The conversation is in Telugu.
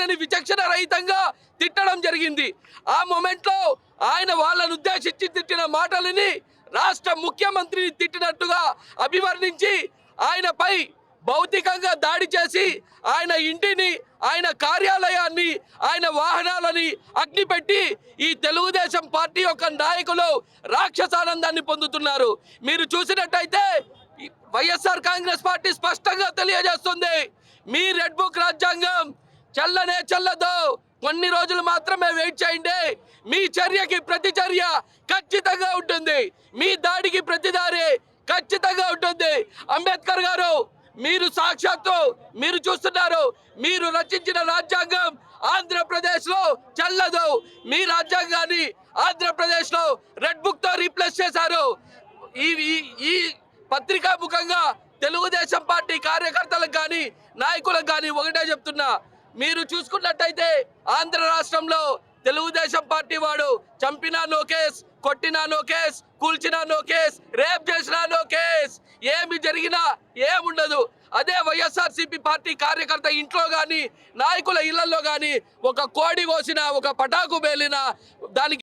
ఆయనని విచక్షణ రహితంగా తిట్టడం జరిగింది. ఆ మొమెంట్లో ఆయన వాళ్ళను ఉద్దేశించి తిట్టిన మాటలని రాష్ట్ర ముఖ్యమంత్రిని తిట్టినట్టుగా అభివర్ణించి ఆయనపై భౌతికంగా దాడి చేసి ఆయన ఇంటిని, ఆయన కార్యాలయాన్ని, ఆయన వాహనాలని అగ్నిపెట్టి ఈ తెలుగుదేశం పార్టీ యొక్క నాయకులు రాక్షసానందాన్ని పొందుతున్నారు. మీరు చూసినట్టయితే వైఎస్ఆర్ కాంగ్రెస్ పార్టీ స్పష్టంగా తెలియజేస్తుంది, మీ రెడ్ బుక్ రాజ్యాంగం చెల్లనే చెల్లదు. కొన్ని రోజులు మాత్రమే వెయిట్ చేయండి. మీ చర్యకి ప్రతి చర్య ఖచ్చితంగా ఉంటుంది. మీ దాడికి ప్రతి దాడి ఖచ్చితంగా ఉంటుంది. అంబేద్కర్ గారు, మీరు సాక్షాత్తు మీరు చూస్తున్నారు, మీరు రచించిన రాజ్యాంగం ఆంధ్రప్రదేశ్లో చెల్లదు. మీ రాజ్యాంగాన్ని ఆంధ్రప్రదేశ్లో రెడ్ బుక్తో రీప్లేస్ చేశారు. ఈ పత్రికా ముఖంగా తెలుగుదేశం పార్టీ కార్యకర్తలకు కానీ నాయకులకు కానీ ఒకటే చెప్తున్నా, మీరు చూసుకున్నట్టయితే ఆంధ్ర రాష్ట్రంలో తెలుగుదేశం పార్టీ వాడు చంపినా నో కేస్, కొట్టినా నో కేస్, కూల్చినా నో కేస్, రేప్ చేసినా నో కేస్, ఏమి జరిగినా ఏముండదు. అదే వైఎస్ఆర్సీపీ పార్టీ కార్యకర్త ఇంట్లో కానీ నాయకుల ఇళ్లలో కానీ ఒక కోడి కోసినా, ఒక పటాకు పేలినా దానికి